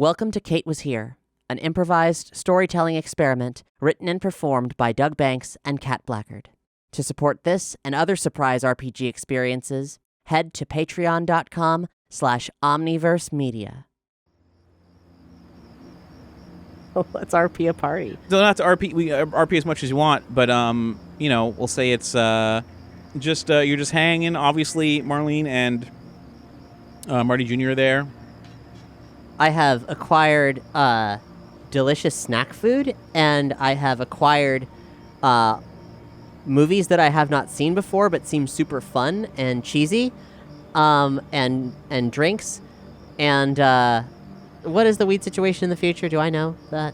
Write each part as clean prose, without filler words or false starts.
Welcome to Kate Was Here, an improvised storytelling experiment written and performed by Doug Banks and Kat Blackard. To support this and other surprise RPG experiences, head to patreon.com/omniversemedia. Oh, let's RP a party. No, not to RP. We RP as much as you want, but we'll say it's just you're just hanging. Obviously, Marlene and Marty Jr. are there. I have acquired delicious snack food, and I have acquired movies that I have not seen before but seem super fun and cheesy, and drinks. And what is the weed situation in the future? Do I know that?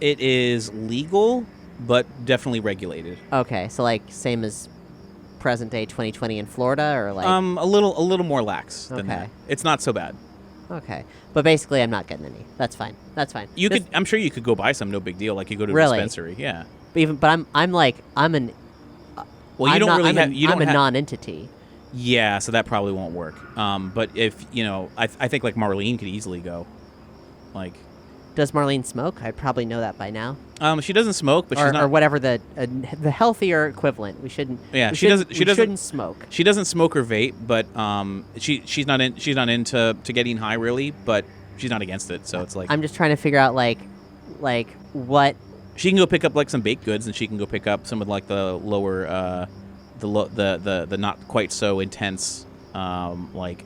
It is legal, but definitely regulated. Okay, so like same as present day 2020 in Florida, or like a little more lax than Okay. that. It's not so bad. Okay, but basically I'm not getting any. That's fine. I'm sure you could go buy some. No big deal. Like you go to a Really? dispensary. Yeah. But I'm a non-entity. Yeah, so that probably won't work. But if I think like Marlene could easily go. Like, Does Marlene smoke? I probably know that by now. She doesn't smoke, but she's not. Or whatever the healthier equivalent. We shouldn't. Yeah, we she shouldn't smoke. She doesn't smoke or vape, but she's not into getting high really, but she's not against it. So it's like I'm just trying to figure out like what. She can go pick up like some baked goods, and she can go pick up some of like the lower the not quite so intense like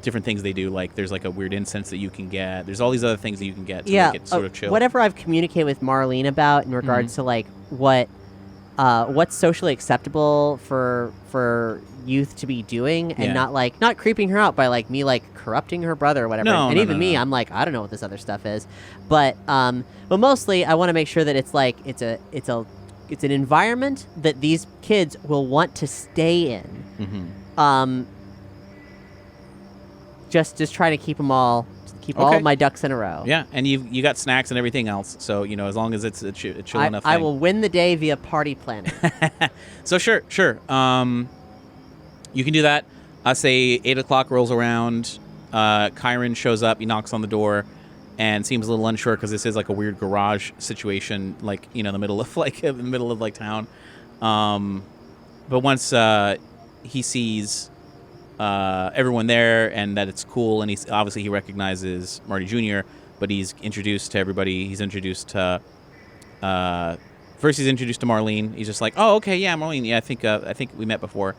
different things they do. Like there's like a weird incense that you can get. There's all these other things that you can get to make it sort of chill. Whatever I've communicated with Marlene about in regards to like what's socially acceptable for youth to be doing, and not creeping her out by like me like corrupting her brother or whatever. Me, I'm like, I don't know what this other stuff is, but mostly I want to make sure that it's like it's an environment that these kids will want to stay in. Mm-hmm. Just trying to keep all of my ducks in a row. Yeah, and you got snacks and everything else, so as long as it's a chill enough thing. I will win the day via party planning. So sure. You can do that. I say 8 o'clock rolls around. Kyron shows up. He knocks on the door, and seems a little unsure because this is like a weird garage situation, like in the middle of town. But once he sees everyone there and that it's cool, and he recognizes Marty Jr., but he's introduced to everybody. He's introduced to first he's introduced to Marlene. He's just like, oh, okay, yeah, Marlene, yeah, I think we met before.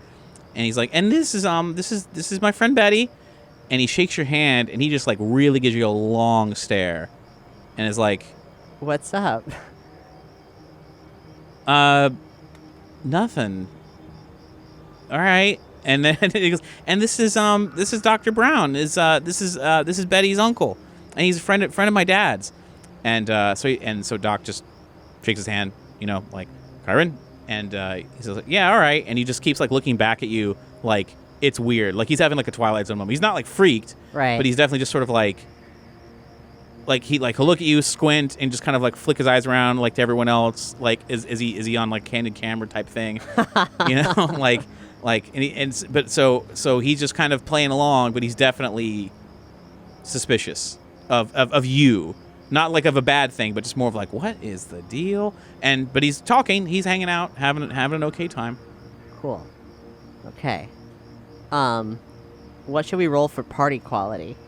And he's like, and this is my friend Betty. And he shakes your hand, and he just like really gives you a long stare, and is like, what's up? Nothing. All right. And then he goes, and this is Dr. Brown. This is Betty's uncle, and he's a friend of my dad's. And so Doc just shakes his hand, like, Kyron, and he's like, yeah, all right. And he just keeps like looking back at you like it's weird, like he's having like a Twilight Zone moment. He's not like freaked, right? But he's definitely just sort of like he'll look at you, squint, and just kind of like flick his eyes around like to everyone else, like is he on like candid camera type thing, So he's just kind of playing along, but he's definitely suspicious of you, not like of a bad thing, but just more of like, what is the deal? But he's talking, he's hanging out, having an okay time. Cool. Okay. What should we roll for party quality?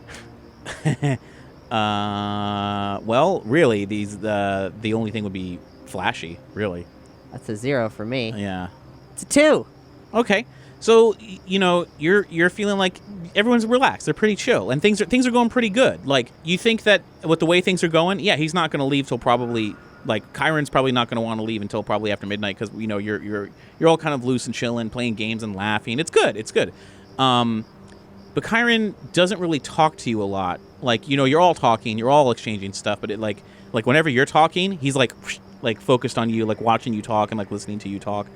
Well, really, the only thing would be flashy, really. That's a 0 for me. Yeah. It's a 2. Okay, so you're feeling like everyone's relaxed. They're pretty chill, and things are going pretty good. Like you think that with the way things are going, yeah, he's not going to leave till probably like Kyron's probably not going to want to leave until probably after midnight because you're all kind of loose and chilling, playing games and laughing. It's good. But Kyron doesn't really talk to you a lot. Like you're all talking, you're all exchanging stuff, but it like whenever you're talking, he's like focused on you, like watching you talk and like listening to you talk.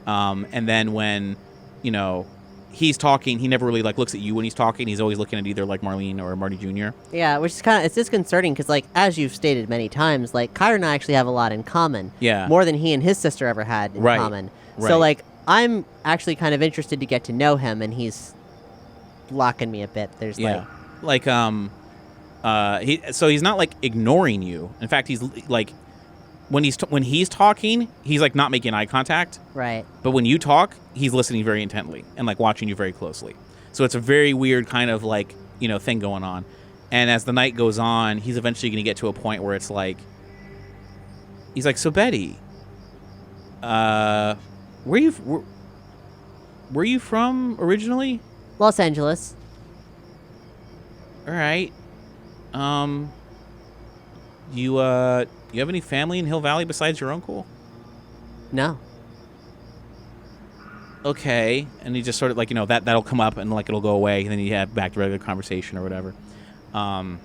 And then when, he's talking, he never really like looks at you when he's talking. He's always looking at either like Marlene or Marty Jr. Yeah, which is it's disconcerting because like, as you've stated many times, like Kyron and I actually have a lot in common. Yeah. More than he and his sister ever had in common. Right. So like, I'm actually kind of interested to get to know him, and he's blocking me a bit. There's like like he's not like ignoring you. In fact, he's like when he's talking, he's like not making eye contact. Right. But when you talk, he's listening very intently and like watching you very closely. So it's a very weird kind of like, thing going on. And as the night goes on, he's eventually going to get to a point where it's like, he's like, so Betty, where you from originally? Los Angeles. All right. You have any family in Hill Valley besides your uncle? No. Okay. And he just sort of like, that'll come up and like it'll go away, and then you have back to regular conversation or whatever. And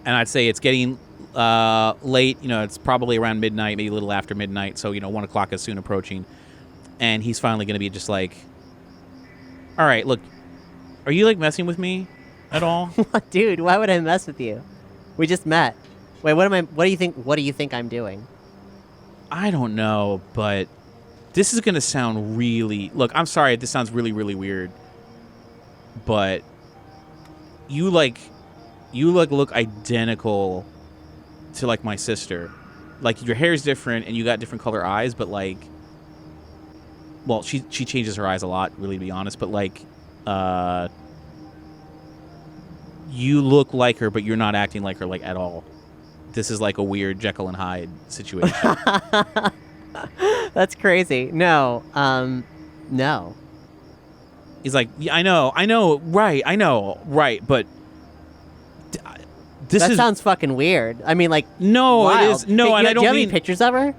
I'd say it's getting late. It's probably around midnight, maybe a little after midnight. So 1 o'clock is soon approaching, and he's finally going to be just like, all right, look, are you like messing with me at all? Dude, why would I mess with you? We just met. Wait, what do you think I'm doing? I don't know, but this is going to sound really... Look, I'm sorry if this sounds really, really weird, but you look identical to like my sister. Like your hair's different and you got different color eyes, but like, well, she changes her eyes a lot, really, to be honest, but like you look like her, but you're not acting like her like at all. This is like a weird Jekyll and Hyde situation. That's crazy. No. No. He's like, yeah, I know, right, but that sounds fucking weird. I mean, like, no, wild. It is no, and I don't do you have mean any pictures of her?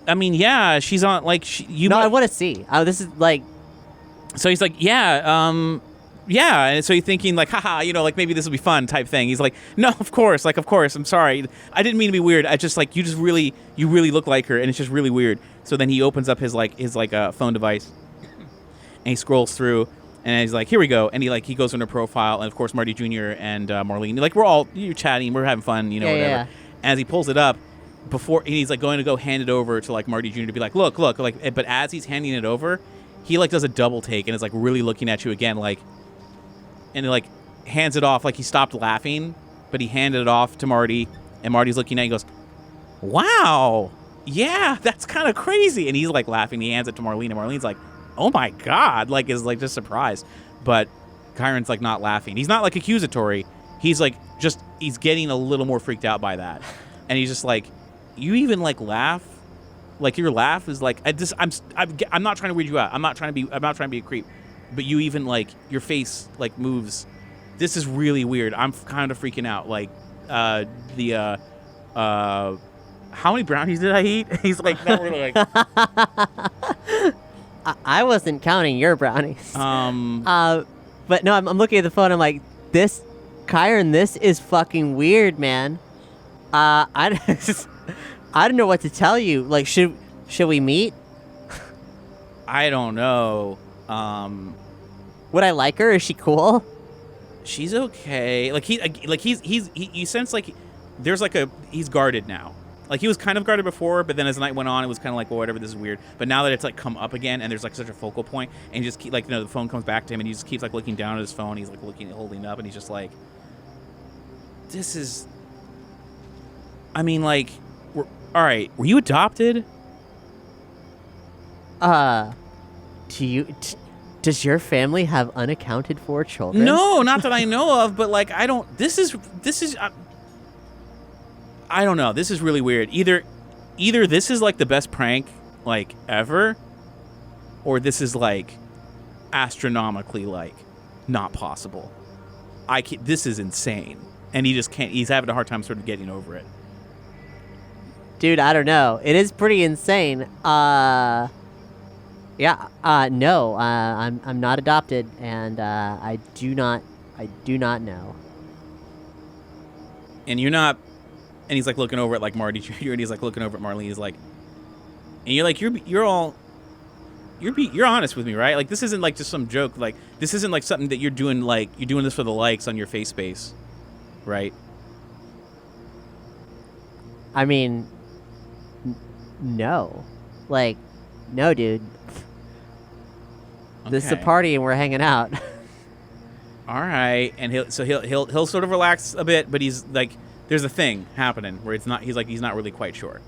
I mean, yeah, she's on like I want to see. Oh, this is like. So he's like, yeah, and so you're thinking like, haha, like maybe this will be fun type thing. He's like, no, of course, I'm sorry, I didn't mean to be weird. I just like you really look like her, and it's just really weird. So then he opens up his phone device, and he scrolls through, and he's like, here we go, and he goes into profile, and of course Marty Jr. and Marlene, like you're chatting, we're having fun, whatever. Yeah. As he pulls it up, and he's like going to go hand it over to like Marty Jr. to be like, look, like, but as he's handing it over, he like does a double take and is like really looking at you again, like. And he like hands it off, like he stopped laughing, but he handed it off to Marty, and Marty's looking at it, he goes, wow, yeah, that's kind of crazy. And he's like laughing, he hands it to Marlene, and Marlene's like, oh my God, like is like just surprised. But Kyron's like not laughing. He's not like accusatory. He's like he's getting a little more freaked out by that. And he's just like, you even like laugh? Like your laugh is like, I'm not trying to weird you out. I'm not trying to be a creep. But you even like your face like moves. This is really weird. I'm kind of freaking out. Like how many brownies did I eat? He's like, no, we're like. I wasn't counting your brownies. But no, I'm looking at the phone. I'm like, Kyron, this is fucking weird, man. I don't know what to tell you. Like, should we meet? I don't know. Would I like her? Is she cool? She's okay. Like you sense like there's like he's guarded now. Like he was kind of guarded before, but then as the night went on, it was kind of like, well, whatever, this is weird. But now that it's like come up again, and there's like such a focal point, and he just keep like the phone comes back to him, and he just keeps like looking down at his phone. He's like holding it up, and he's just like, this is. I mean, like, all right. Were you adopted? Does your family have unaccounted for children? No, not that I know of, but like I don't. This is. I don't know. This is really weird. Either this is like the best prank like ever, or this is like astronomically like not possible. This is insane, and he just can't. He's having a hard time sort of getting over it. Dude, I don't know. It is pretty insane. No, I'm not adopted, and I do not know. And you're not. And he's like looking over at like Marty Jr. and he's like looking over at Marlene. He's like, and you're like, you're honest with me, right? Like this isn't like just some joke. Like this isn't like something that you're doing. Like you're doing this for the likes on your face space, right? I mean, no, like, no, dude. Okay. This is a party and we're hanging out. all right, and he'll sort of relax a bit, but he's like, there's a thing happening where he's not really quite sure.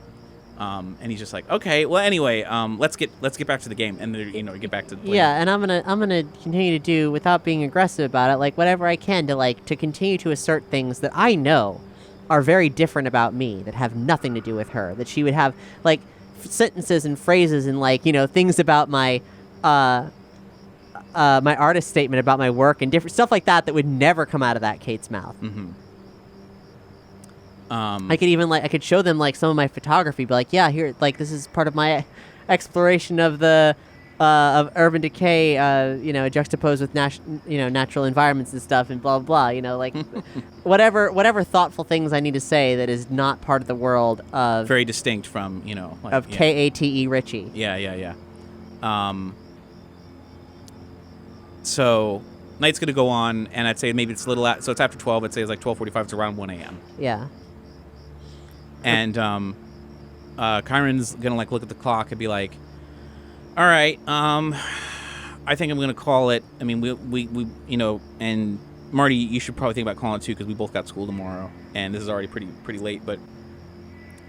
And he's just like, okay, well, anyway, let's get back to the game, and get back to the playing. Yeah, and I'm gonna continue to do, without being aggressive about it, like whatever I can to continue to assert things that I know are very different about me, that have nothing to do with her. That she would have like sentences and phrases and like things about my my artist statement about my work and different stuff like that would never come out of that Kate's mouth. Mm-hmm. I could even I could show them like some of my photography, be like, yeah, here, like this is part of my exploration of the of urban decay, juxtaposed with natural environments and stuff, and blah blah blah. Like whatever thoughtful things I need to say that is not part of the world of very distinct from of Kate Ritchie. Yeah. So night's gonna go on, and I'd say maybe it's a little so it's after 12. I'd say it's like 12:45. It's around 1 a.m. Yeah. And Kyron's gonna look at the clock and be like, all right, I think I'm gonna call it. I mean, we and Marty, you should probably think about calling it too, because we both got school tomorrow, and this is already pretty late. But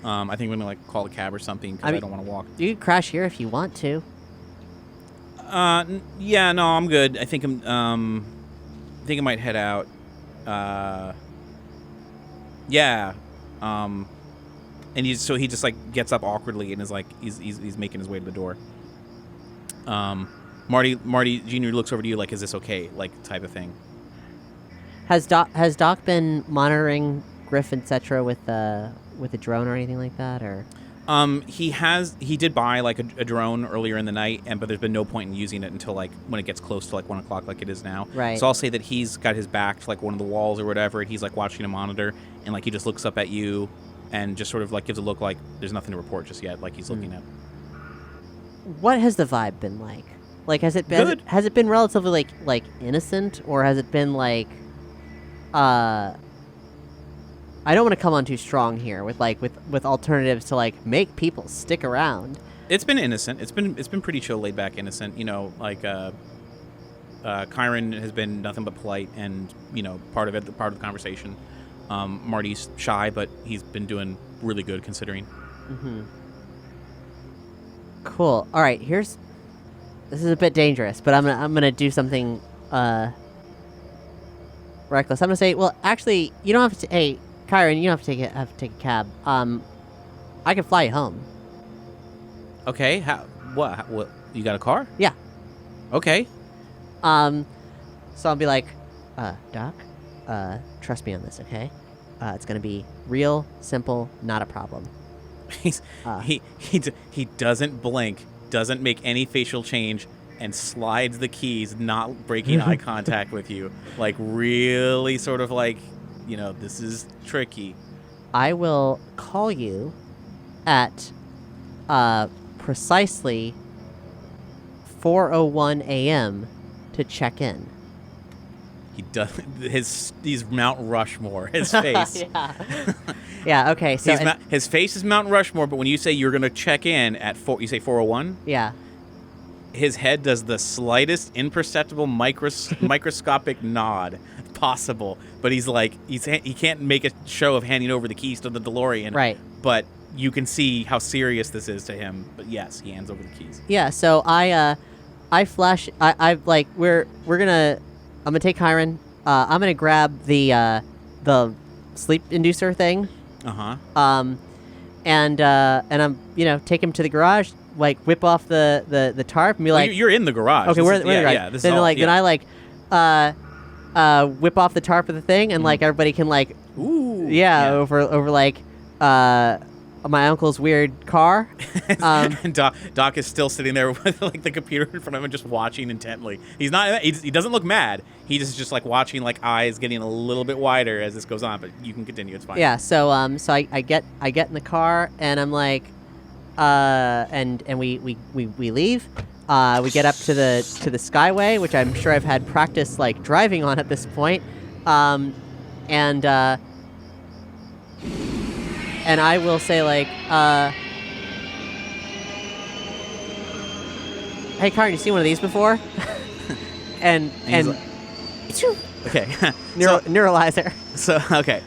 I think we're gonna call a cab or something, because I don't want to walk. You can crash here if you want to. Yeah, no, I'm good. I think I might head out. Yeah. And he just gets up awkwardly and is like he's making his way to the door. Marty Jr. looks over to you like, is this okay? Like, type of thing. Has Doc been monitoring Griff, etc. with a drone or anything like that, or? He did buy like a drone earlier in the night, but there's been no point in using it until when it gets close to 1 o'clock, like it is now. Right. So I'll say that he's got his back to one of the walls or whatever, and he's watching a monitor, and he just looks up at you and just sort of gives a look like there's nothing to report just yet, like he's looking at. What has the vibe been like? Like, has it been good? Has it been relatively like innocent, or has it been I don't want to come on too strong here with alternatives to make people stick around. It's been innocent. It's been pretty chill, laid back, innocent. Kyron has been nothing but polite and part of the conversation. Marty's shy, but he's been doing really good considering. Mm-hmm. Cool. All right. This is a bit dangerous, but I'm gonna do something reckless. I'm gonna say, well, actually, you don't have to. Hey, Kyron, you don't have to take a cab. I can fly you home. Okay. How? What? You got a car? Yeah. Okay. So I'll be like, Doc, trust me on this, okay? It's gonna be real simple, not a problem. He doesn't blink, doesn't make any facial change, and slides the keys, not breaking eye contact with you. Really sort of this is tricky. I will call you at precisely 4:01 a.m. to check in. He does he's Mount Rushmore. His face. Yeah. Okay. So his face is Mount Rushmore, but when you say you're gonna check in at you say 4:01. Yeah. His head does the slightest imperceptible microscopic nod possible, but he can't make a show of handing over the keys to the DeLorean. Right. But you can see how serious this is to him. But yes, he hands over the keys. Yeah. So I flash. I'm gonna take Kyron. I'm gonna grab the sleep inducer thing. And I'm take him to the garage. Whip off the tarp and be like, you're in the garage. Okay, we're in the garage. Yeah, this then is all, then I whip off the tarp of the thing, and everybody can ooh, over my uncle's weird car. And Doc is still sitting there with the computer in front of him, just watching intently. He's not. He doesn't look mad. He just watching, eyes getting a little bit wider as this goes on. But you can continue. It's fine. Yeah. So I get in the car, and I'm like, and we leave. We get up to the Skyway, which I'm sure I've had practice driving on at this point. And I will say hey, Karen, you seen one of these before? and Okay. Neuralizer. So okay.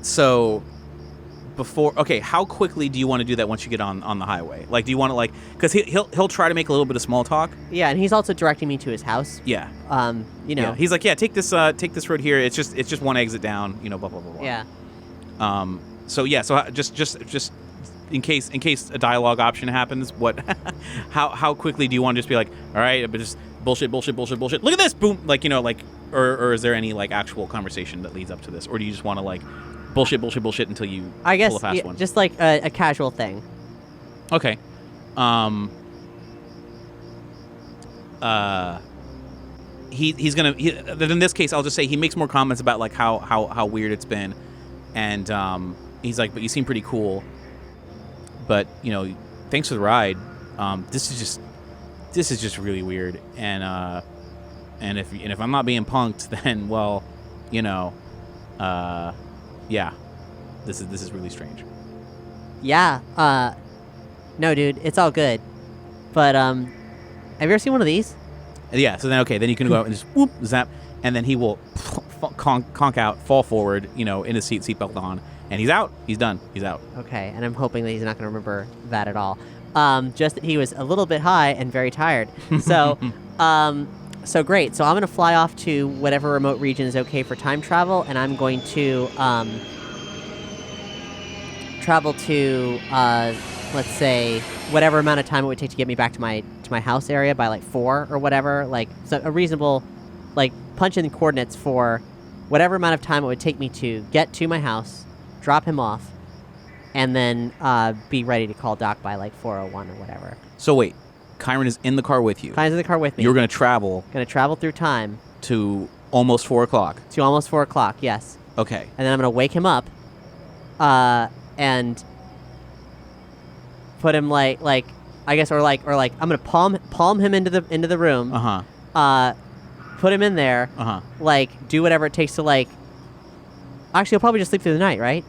So before, okay, how quickly do you want to do that once you get on the highway? Like, do you want to because he'll try to make a little bit of small talk. Yeah, and he's also directing me to his house. Yeah. Yeah. He's like, yeah, take this road here. It's just one exit down. Blah blah blah blah. Yeah. So just in case a dialogue option happens, how quickly do you want to just be like, all right, but just bullshit. Look at this, boom, or is there any actual conversation that leads up to this, or do you just want to bullshit until you pull a fast one? Just like a casual thing. Okay. He's gonna. In this case, I'll just say he makes more comments about how weird it's been, and he's like, but you seem pretty cool. But thanks for the ride. This is just really weird, and if I'm not being punked, then yeah, this is really strange. Yeah. No, dude, it's all good. But have you ever seen one of these? Yeah. So then then you can go out and just whoop zap, and then he will conk out, fall forward, in his seatbelt on. And he's out. He's done. He's out. Okay, and I'm hoping that he's not going to remember that at all. Just that he was a little bit high and very tired. So, so great. So I'm going to fly off to whatever remote region is okay for time travel, and I'm going to travel to, let's say, whatever amount of time it would take to get me back to my house area by 4 or whatever. So a reasonable, punch in the coordinates for whatever amount of time it would take me to get to my house, drop him off, and then be ready to call Doc by 4:01 or whatever. So wait, Kyron is in the car with you. Kyron's in the car with me. You're going to travel. Going to travel through time. To almost 4 o'clock. To almost 4 o'clock, yes. Okay. And then I'm going to wake him up, and put him I'm going to palm him into the room. Uh-huh. Put him in there. Uh-huh. Do whatever it takes to actually, he'll probably just sleep through the night, right?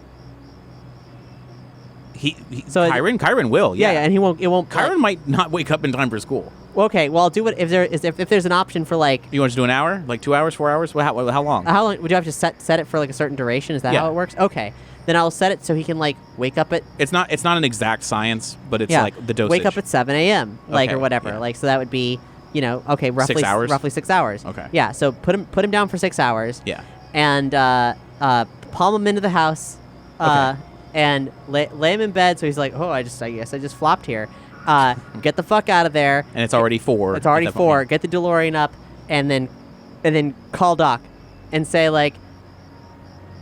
Kyron will, yeah. Yeah, and it won't. Kyron might not wake up in time for school. Okay, well, I'll do it if there's an option for You want to do an hour, 2 hours, 4 hours? How long? How long would you have to set it for a certain duration? Is that how it works? Okay, then I'll set it so he can wake up at. It's not an exact science, but it's the dosage. Wake up at 7 a.m. or whatever. Yeah. So that would be roughly 6 hours. Roughly 6 hours. Okay. Yeah, so put him down for 6 hours. Yeah. And palm him into the house. Okay. And lay him in bed, so he's like, oh, I guess I just flopped here. Get the fuck out of there. And it's already 4. It's already 4. Get the DeLorean up, and then call Doc, and say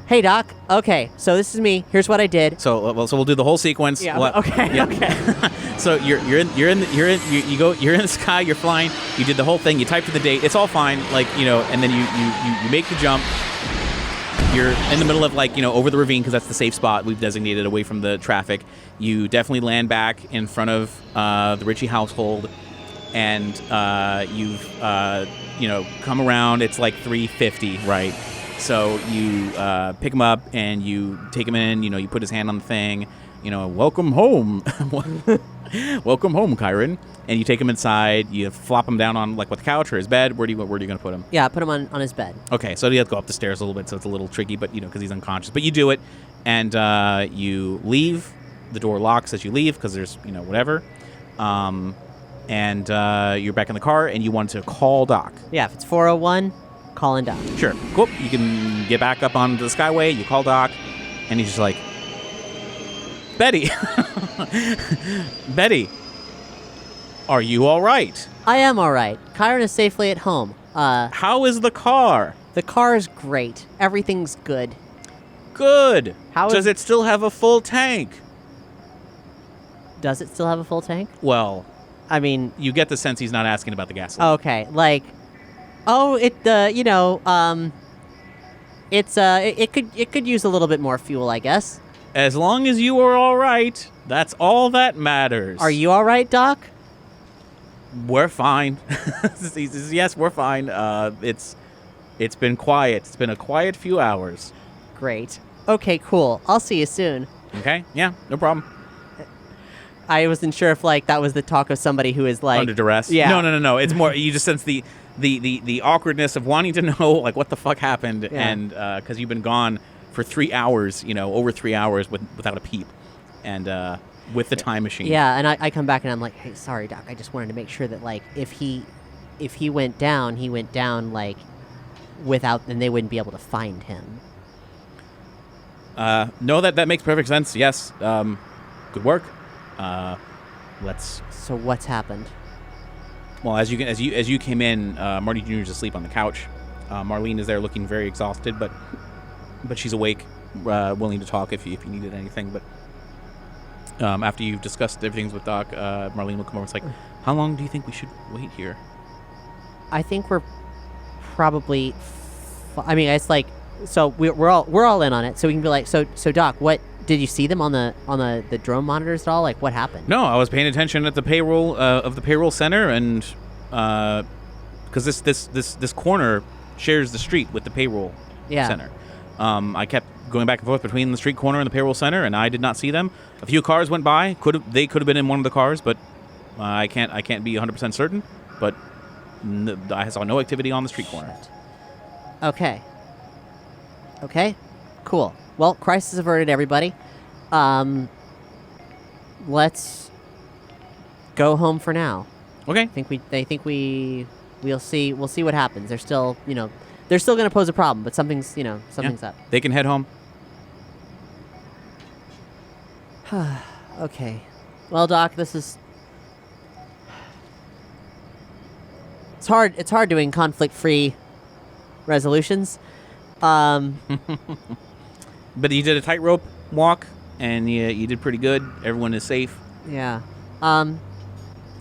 hey Doc, okay, so this is me. Here's what I did. So we'll do the whole sequence. Yeah. Okay. Yeah. Okay. So you're in the sky. You're flying. You did the whole thing. You typed in the date. It's all fine. And then you make the jump. You're in the middle of over the ravine because that's the safe spot we've designated away from the traffic. You definitely land back in front of the Ritchie household, and you've come around. It's 3:50, right? So you pick him up and you take him in. You put his hand on the thing. Welcome home, welcome home, Kyron. And you take him inside. You flop him down on the couch or his bed. Where are you going to put him? Yeah, put him on his bed. Okay, so you have to go up the stairs a little bit, so it's a little tricky, but because he's unconscious. But you do it, and you leave. The door locks as you leave because there's whatever. And you're back in the car, and you want to call Doc. Yeah, if it's 4:01, call in Doc. Sure. Cool. You can get back up onto the Skyway. You call Doc, and he's just like, Betty, Betty. Are you all right? I am all right. Kyron is safely at home. How is the car? The car is great. Everything's good. Good. Does it still have a full tank? Does it still have a full tank? Well, I mean, you get the sense he's not asking about the gasoline. Okay, it could use a little bit more fuel, I guess. As long as you are all right, that's all that matters. Are you all right, Doc? We're fine. He says, yes, we're fine. It's been quiet. It's been a quiet few hours. Great. Okay, cool. I'll see you soon. Okay. Yeah, no problem. I wasn't sure if that was the talk of somebody who is under duress. Yeah. No. It's more you just sense the the awkwardness of wanting to know like what the fuck happened, Yeah. and because you've been gone for 3 hours, over 3 hours without a peep, and with the time machine. Yeah, and I come back and I'm like, hey, sorry, Doc. I just wanted to make sure that like if he went down, like without, and they wouldn't be able to find him. No, that makes perfect sense. Yes. Good work. Let's. So what's happened? Well, as you came in, Marty Jr. is asleep on the couch. Marlene is there, looking very exhausted, but she's awake, willing to talk if you needed anything. But after you've discussed everything with Doc, Marlene will come over. It's like, how long do you think we should wait here? I think we're probably. I mean, it's like, so we're all in on it. So we can be like, so Doc, what did you see them on the drone monitors at all? Like, what happened? No, I was paying attention at the payroll of the payroll center, and because this corner shares the street with the payroll center. I kept going back and forth between the street corner and the payroll center, and I did not see them. A few cars went by. They could have been in one of the cars, but I can't be 100% certain. But I saw no activity on the street corner. Okay. Cool. Well, crisis averted, everybody. Let's go home for now. Okay. We'll see what happens. They're still going to pose a problem, but something's up. They can head home. Okay. Well, Doc, it's hard doing conflict-free resolutions. But you did a tightrope walk, and you did pretty good. Everyone is safe. Yeah. All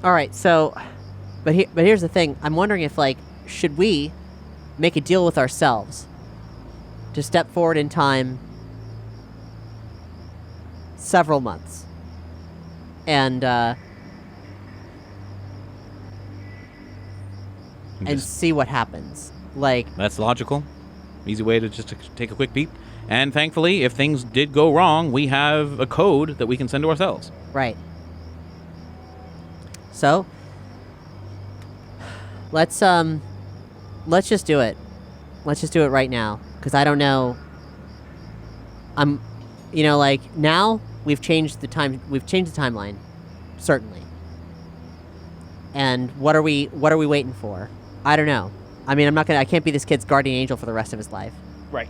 right. So, but here's the thing. I'm wondering if should we make a deal with ourselves to step forward in time several months, and see what happens. That's logical. Easy way to just take a quick peep. And thankfully, if things did go wrong, we have a code that we can send to ourselves. Right. So, let's just do it. Let's just do it right now, because I don't know. Now we've changed the timeline, certainly. And what are we waiting for? I don't know. I mean, I can't be this kid's guardian angel for the rest of his life. Right.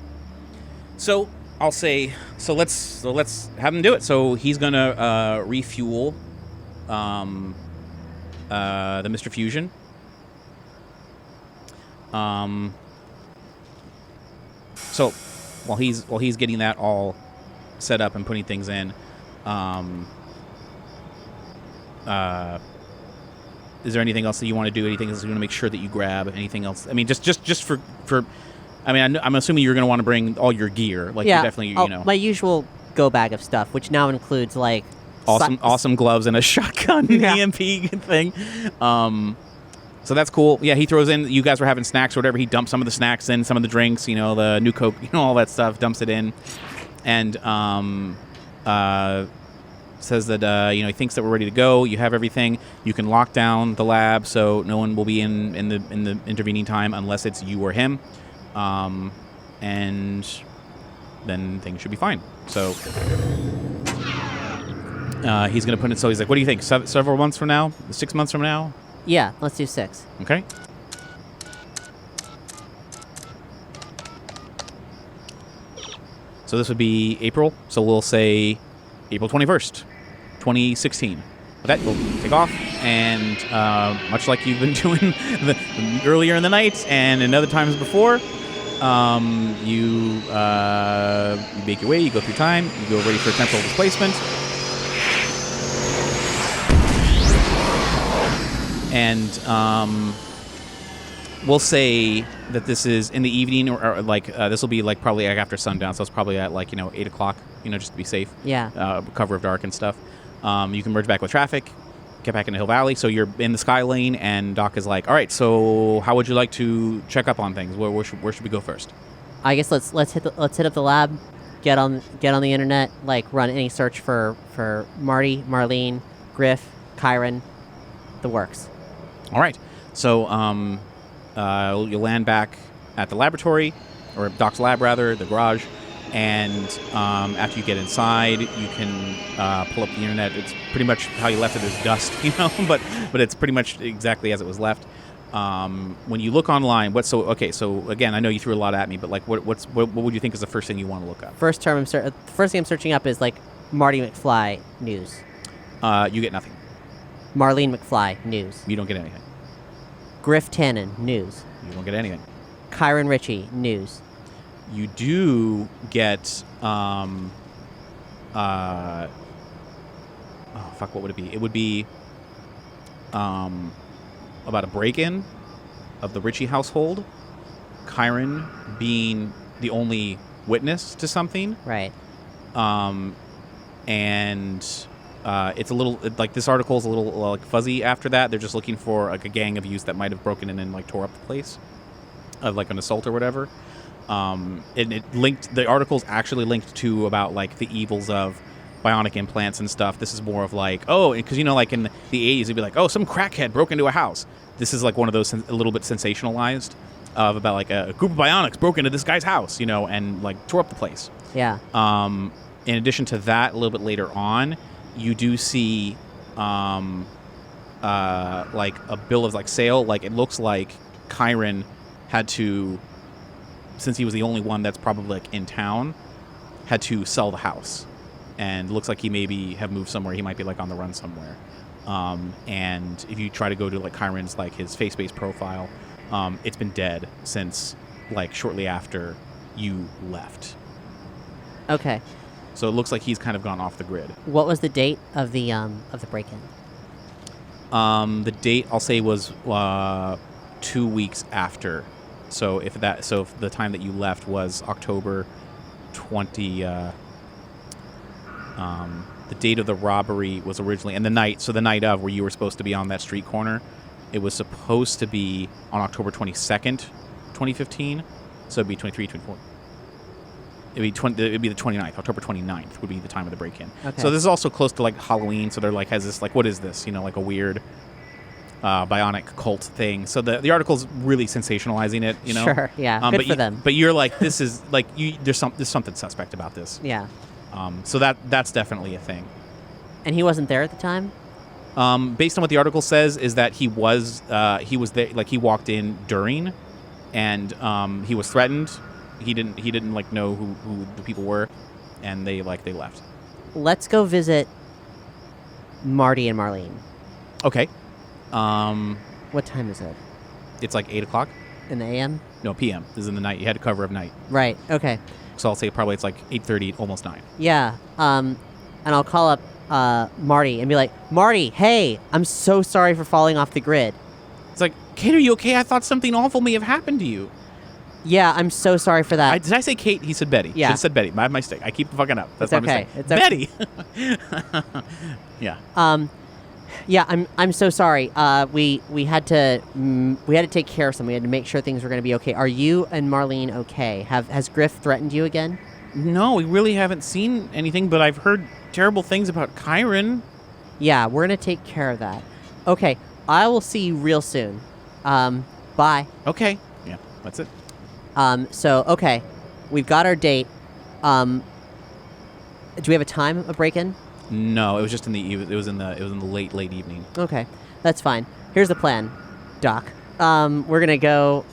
So I'll say, let's have him do it. So he's gonna refuel the Mr. Fusion. So while he's getting that all set up and putting things in, is there anything else that you want to do? Anything else you want to make sure that you grab? Anything else? I mean, just for. I mean, I'm assuming you're going to want to bring all your gear. You definitely, my usual go bag of stuff, which now includes awesome gloves and a shotgun EMP thing. So that's cool. Yeah, he throws in. You guys were having snacks or whatever. He dumps some of the snacks in, some of the drinks. The new Coke, all that stuff. Dumps it in, and says that he thinks that we're ready to go. You have everything. You can lock down the lab, so no one will be in the intervening time unless it's you or him. And then things should be fine. So he's going to put it. So he's like, what do you think? Several months from now? 6 months from now? Yeah, let's do 6. Okay. So this would be April. So we'll say April 21st, 2016. With that, we'll take off, and much like you've been doing earlier in the night and in other times before, you make your way, you go through time, you go ready for temporal displacement. And we'll say that this is in the evening, or this will be probably after sundown, so it's probably at 8 o'clock, just to be safe. Yeah. Cover of dark and stuff. You can merge back with traffic, get back into Hill Valley. So you're in the Sky Lane, and Doc is like, all right, so how would you like to check up on things? Where should we go first? I guess let's hit up the lab, get on the internet, run any search for Marty, Marlene, Griff, Kyron, the works. All right. So you land back at the laboratory, or Doc's lab rather, the garage. And after you get inside, you can pull up the internet. It's pretty much how you left it as dust, but it's pretty much exactly as it was left. When you look online, so again, I know you threw a lot at me, but like, what would you think is the first thing you want to look up? First thing I'm searching up is like Marty McFly news. You get nothing. Marlene McFly news. You don't get anything. Griff Tannen news. You don't get anything. Kyron Ritchie news. You do get what would it be? It would be about a break-in of the Ritchie household, Kyron being the only witness to something. Right. And it's a little like this article is a little like fuzzy after that. They're just looking for like a gang of youths that might have broken in and like tore up the place, like an assault or whatever. And the article's actually linked to about like the evils of bionic implants and stuff. This is more of like, because like in the 80s it'd be like, some crackhead broke into a house. This is like one of those a little bit sensationalized of about like a group of bionics broke into this guy's house, and like tore up the place. Yeah. In addition to that, a little bit later on, you do see like a bill of like sale. Like it looks like Kyron had to, since he was the only one that's probably like in town, had to sell the house, and looks like he maybe have moved somewhere. He might be like on the run somewhere. And if you try to go to like Kyron's like his face-based profile, it's been dead since like shortly after you left. Okay. So it looks like he's kind of gone off the grid. What was the date of the break-in? The date I'll say was 2 weeks after. So if the time that you left was October 20, the date of the robbery was originally, and the night of where you were supposed to be on that street corner, it was supposed to be on October 22nd, 2015. So it'd be 23, 24. It'd be the 29th. October 29th would be the time of the break-in. Okay. So this is also close to like Halloween. So they're like, has this like, what is this? Like a weird bionic cult thing. So the article's really sensationalizing it. Sure. Yeah. Good for them. But you're like, this is like there's something suspect about this. Yeah. So that's definitely a thing. And he wasn't there at the time? Based on what the article says, is that he was there. Like he walked in during, and he was threatened. He didn't like know who the people were, and they left. Let's go visit Marty and Marlene. Okay. What time is it? It's like 8 o'clock. In the AM? No, PM. This is in the night. You had to cover of night. Right. Okay. So I'll say probably it's like 8:30, almost 9. Yeah. And I'll call up Marty and be like, Marty, hey, I'm so sorry for falling off the grid. It's like, Kate, are you okay? I thought something awful may have happened to you. Yeah, I'm so sorry for that. Did I say Kate? He said Betty. Yeah. Should have said Betty. My mistake. I keep fucking up. That's it's my okay. mistake. It's okay. Betty. Yeah. Yeah, I'm so sorry. We had to take care of something. We had to make sure things were going to be okay. Are you and Marlene okay? Has Griff threatened you again? No, we really haven't seen anything, but I've heard terrible things about Kyron. Yeah, we're going to take care of that. Okay, I will see you real soon. Bye. Okay. Yeah, that's it. Okay, we've got our date. Do we have a time of break-in? No, it was just in the late evening. Okay, that's fine. Here's the plan, Doc. We're gonna go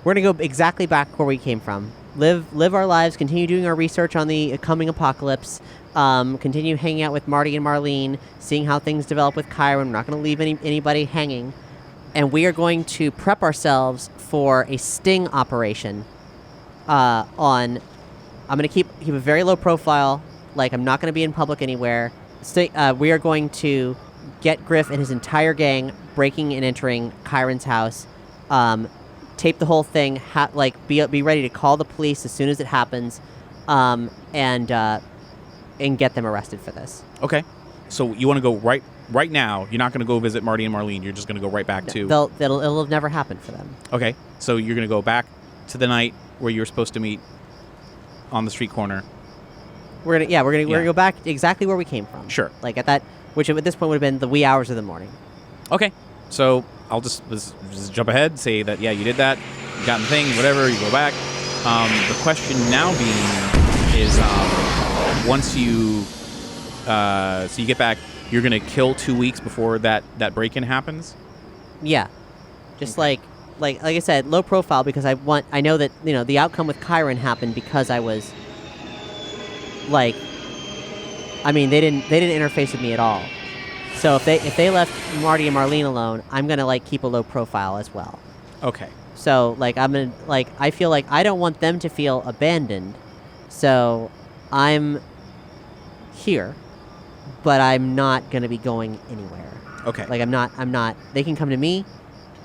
exactly back where we came from. Live our lives. Continue doing our research on the coming apocalypse. Continue hanging out with Marty and Marlene, seeing how things develop with Kyron. We're not gonna leave anybody hanging, and we are going to prep ourselves for a sting operation. I'm gonna keep a very low profile. Like, I'm not going to be in public anywhere. We are going to get Griff and his entire gang breaking and entering Kyron's house. Tape the whole thing. Be ready to call the police as soon as it happens, and get them arrested for this. Okay. So you want to go right now? You're not going to go visit Marty and Marlene. You're just going to go right back to. It'll have never happened for them. Okay. So you're going to go back to the night where you were supposed to meet on the street corner. We're gonna go back exactly where we came from. Sure. Like at that, which at this point would have been the wee hours of the morning. Okay. So I'll just jump ahead, say that you did that, you got the thing, whatever. You go back. The question now being is once you so you get back, you're gonna kill 2 weeks before that break-in happens. Yeah, just like I said, low profile because I know that the outcome with Chiron happened because I was like, I mean they didn't interface with me at all. So if they left Marty and Marlene alone, I'm gonna like keep a low profile as well. Okay. So like I'm gonna I feel like I don't want them to feel abandoned, so I'm here, but I'm not gonna be going anywhere. Okay. Like I'm not. They can come to me,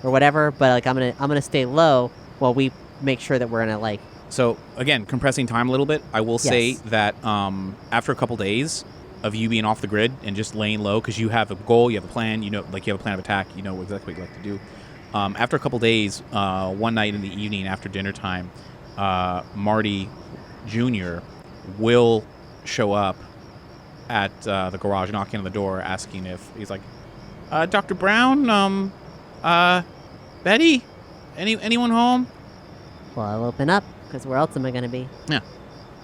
or whatever. But like I'm gonna stay low while we make sure that we're gonna like. So again, compressing time a little bit. I will say that after a couple days of you being off the grid and just laying low, because you have a goal, you have a plan, you have a plan of attack, you know exactly what you like to do. After a couple days, one night in the evening after dinner time, Marty Jr. will show up at the garage, knocking on the door, asking if he's like, Dr. Brown, Betty, anyone home? Well, I'll open up because where else am I going to be? Yeah.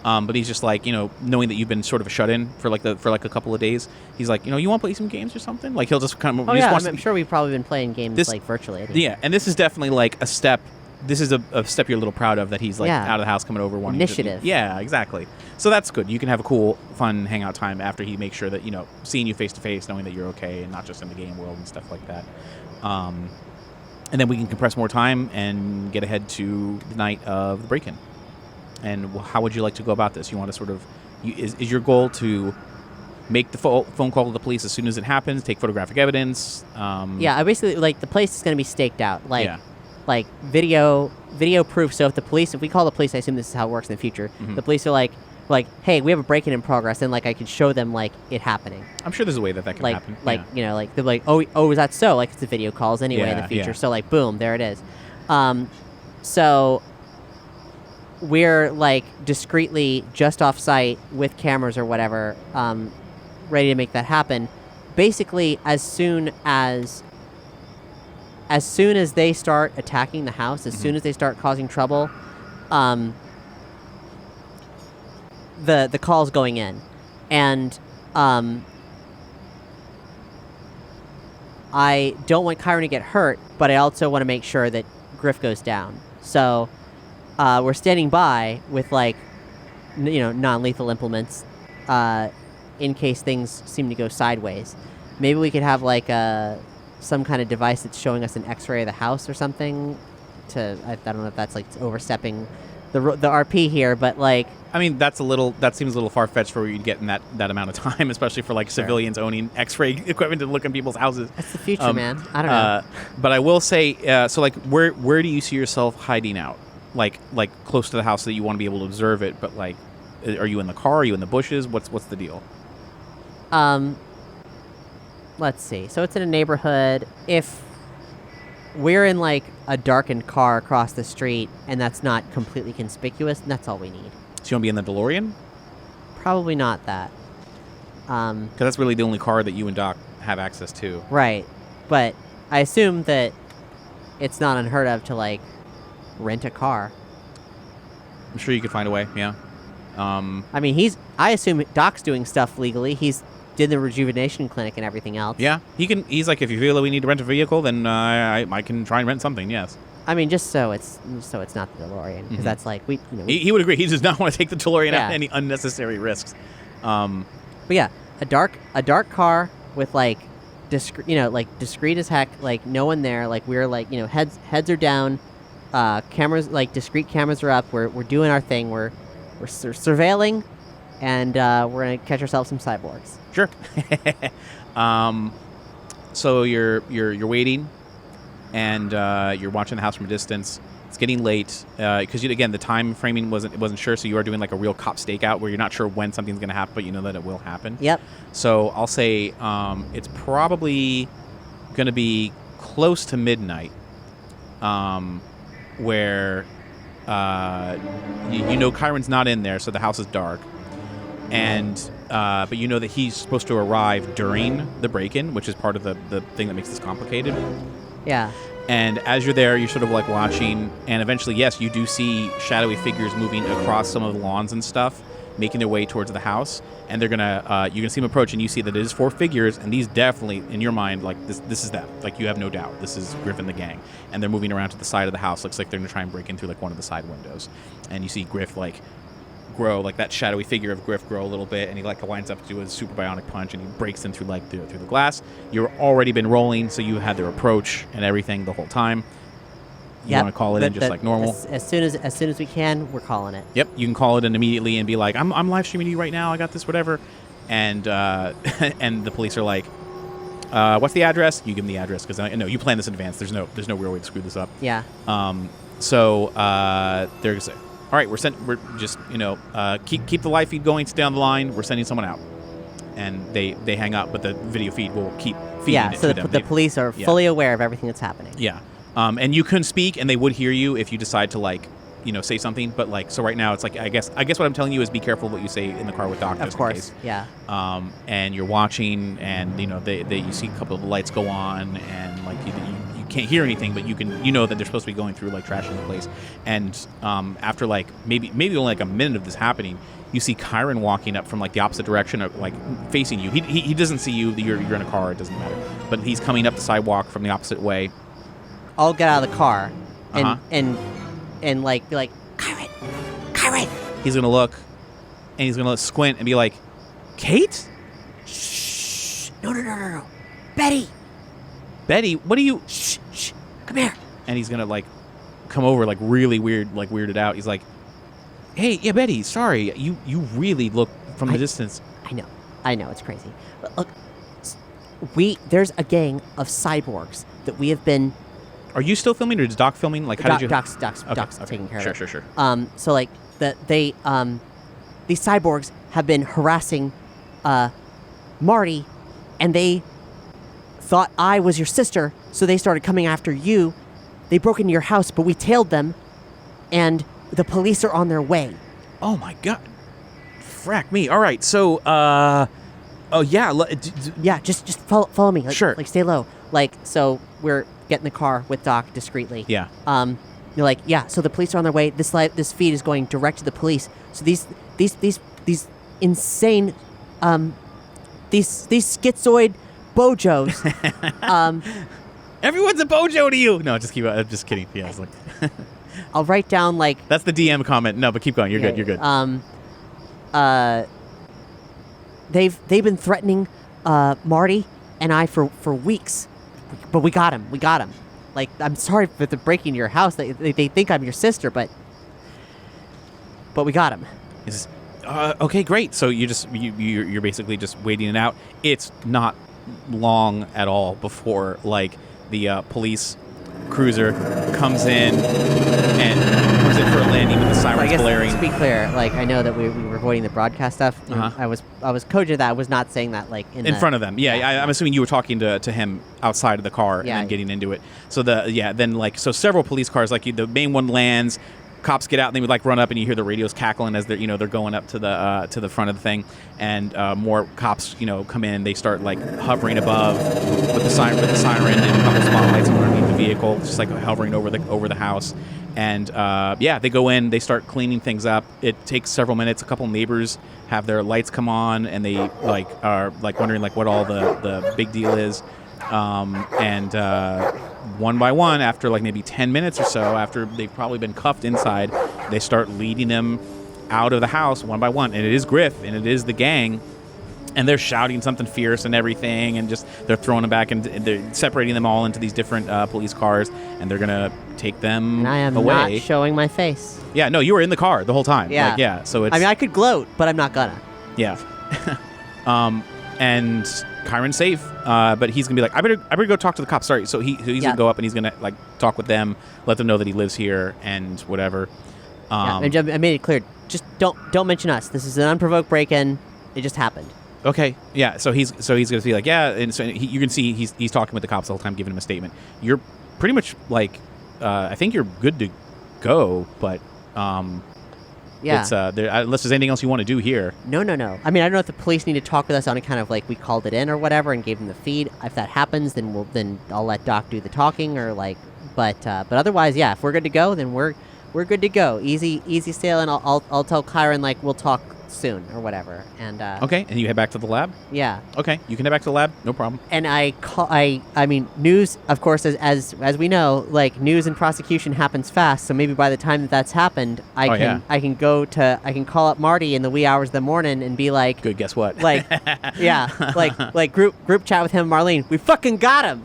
But he's just like, knowing that you've been sort of shut in for a couple of days, he's like, you want to play some games or something? Like he'll just kind of. Oh yeah, I'm sure we've probably been playing games like virtually. Yeah, and this is definitely like a step. This is a step you're a little proud of, that he's like out of the house coming over wanting initiative. Yeah, exactly. So that's good. You can have a cool, fun hangout time after he makes sure that seeing you face to face, knowing that you're okay and not just in the game world and stuff like that. And then we can compress more time and get ahead to the night of the break-in. And how would you like to go about this? You want to sort of is your goal to make the phone call to the police as soon as it happens, take photographic evidence? Yeah, I basically like the place is going to be staked out, like video proof. So if we call the police, I assume this is how it works in the future. Mm-hmm. The police are like, hey, we have a break-in in progress, and like I can show them like it happening. I'm sure there's a way that can happen. They're like, oh, is that so? Like it's the video calls anyway in the future. Yeah. So like, boom, there it is. So we're like discreetly just off site with cameras or whatever, ready to make that happen. Basically, as soon as they start attacking the house, as soon as they start causing trouble, the call's going in, and I don't want Chiron to get hurt, but I also want to make sure that Griff goes down. So we're standing by with non-lethal implements in case things seem to go sideways. Maybe we could have some kind of device that's showing us an X-ray of the house or something. I don't know if that's overstepping the RP here, but I mean, that seems a little far-fetched for where you'd get in that amount of time, especially for civilians owning X-ray equipment to look in people's houses. That's the future, man. I don't know. But I will say, where do you see yourself hiding out? Like close to the house so that you want to be able to observe it, but are you in the car? Are you in the bushes? What's the deal? Let's see. So it's in a neighborhood. If we're in a darkened car across the street and that's not completely conspicuous, that's all we need. So you want to be in the DeLorean? Probably not that. Because that's really the only car that you and Doc have access to. Right. But I assume that it's not unheard of to rent a car. I'm sure you could find a way, yeah. I mean, I assume Doc's doing stuff legally. He's did the rejuvenation clinic and everything else. Yeah, he's like, if you feel that we need to rent a vehicle, then I can try and rent something, yes. I mean, just so it's not the DeLorean, because that's he would agree. He does not want to take the DeLorean out any unnecessary risks. But yeah, a dark car with discreet as heck, no one there. We're heads are down, cameras discreet cameras are up. We're doing our thing. We're surveilling, and we're gonna catch ourselves some cyborgs. Sure. So you're waiting, and you're watching the house from a distance. It's getting late because again the time framing wasn't sure, so you are doing a real cop stakeout where you're not sure when something's going to happen, but you know that it will happen. Yep. So I'll say it's probably going to be close to midnight, where Chiron's not in there, so the house is dark, and but you know that he's supposed to arrive during the break-in, which is part of the thing that makes this complicated. Yeah. And as you're there, you're sort of like watching, and eventually, yes, you do see shadowy figures moving across some of the lawns and stuff, making their way towards the house. And they're gonna, you can see them approach, and you see that it is 4 figures, and these definitely, in your mind, like this is them. Like you have no doubt, this is Griff and the gang, and they're moving around to the side of the house. Looks like they're gonna try and break in through like one of the side windows, and you see Griff like grow, like that shadowy figure of Griff grow a little bit, and he like lines up to do a super bionic punch, and he breaks in through like through the glass. You're already been rolling, so you had their approach and everything the whole time. You want to call it in just like normal? As soon as we can, we're calling it. Yep, you can call it in immediately and be like, I'm live streaming you right now. I got this, whatever. And and the police are like, what's the address? You give them the address because I know you plan this in advance. There's no real way to screw this up. Yeah. So they're gonna say, all right, we're just keep the live feed going. Stay on the line. We're sending someone out. And they hang up, but the video feed will keep feeding it to them. So the police are fully aware of everything that's happening. Yeah. And you couldn't speak, and they would hear you if you decide to like, say something. But like, so right now it's like, I guess what I'm telling you is be careful what you say in the car with Doc. Of course. Yeah. And you're watching, and you see a couple of the lights go on, and like you can't hear anything, but you know that they're supposed to be going through like trashing the place. And after like maybe only like a minute of this happening, you see Kyron walking up from like the opposite direction, of, like facing you. He doesn't see you. You're in a car. It doesn't matter. But he's coming up the sidewalk from the opposite way. I'll get out of the car and like be like, Kyron. He's gonna look, and he's gonna squint and be like, Kate? Shh. No. Betty, what are you? Shh. Come here. And he's gonna like come over like really weird, like weirded out. He's like, hey, yeah, Betty, sorry, you really look from the distance. I know, it's crazy. But look, there's a gang of cyborgs that we have been. Are you still filming, or is Doc filming? Like, how did you? Doc's taking care of it. Sure. So like these cyborgs have been harassing Marty, and they thought I was your sister, so they started coming after you. They broke into your house, but we tailed them, and the police are on their way. Oh my God! Frack me! All right, so just follow me. Like, sure. Like stay low. Like so we're. Get in the car with Doc discreetly. Yeah. You're like, yeah. So the police are on their way. This feed is going direct to the police. So these insane, these schizoid bojos. Everyone's a bojo to you. No, just keep. I'm just kidding. Yeah, it's like. I'll write down like. That's the DM comment. No, but keep going. You're good. You're good. They've been threatening Marty and I for weeks. But we got him. Like, I'm sorry for the breaking your house. They think I'm your sister, but we got him. Okay, great. So you're basically just waiting it out. It's not long at all before like the police cruiser comes in for a landing with the sirens blaring. To be clear, like I know that we were avoiding the broadcast stuff. I was cogent that I was not saying that like in front of them. I'm assuming you were talking to him outside of the car and then getting into it. So so several police cars, like the main one lands. Cops get out and they would like run up, and you hear the radios cackling as they're going up to the front of the thing, and more cops come in. They start like hovering above with the siren and a couple spotlights underneath the vehicle, just like hovering over the house. And they go in. They start cleaning things up. It takes several minutes. A couple neighbors have their lights come on, and they are wondering what all the big deal is. One by one, after maybe 10 minutes or so, after they've probably been cuffed inside, they start leading them out of the house one by one. And it is Griff, and it is the gang. And they're shouting something fierce and everything, and just they're throwing them back, and they're separating them all into these different police cars, and they're going to take them and I am away. Not showing my face. Yeah, no, you were in the car the whole time. Yeah. So it's... I could gloat, but I'm not gonna. Yeah. And Kyron's safe, but he's gonna be like, I better go talk to the cops. Sorry. So he's gonna go up, and he's gonna talk with them, let them know that he lives here and whatever. I made it clear. Just don't mention us. This is an unprovoked break-in. It just happened. Okay. Yeah. So he's gonna be like, yeah, and so you can see he's talking with the cops the whole time, giving him a statement. You're pretty much I think you're good to go, but Yeah. It's unless there's anything else you want to do here. No. I mean, I don't know if the police need to talk with us on a kind of like we called it in or whatever and gave them the feed. If that happens, then I'll let Doc do the talking or like. But otherwise, yeah. If we're good to go, then we're good to go. Easy sailing. I'll tell Kyron like we'll talk soon or whatever. And okay, and you head back to the lab. Yeah. Okay, you can head back to the lab. No problem. And I mean, news, of course, as we know, like news and prosecution happens fast. So maybe by the time that's happened, I can call up Marty in the wee hours of the morning and be like, good. Guess what? Like, yeah, like group chat with him, and Marlene. We fucking got him.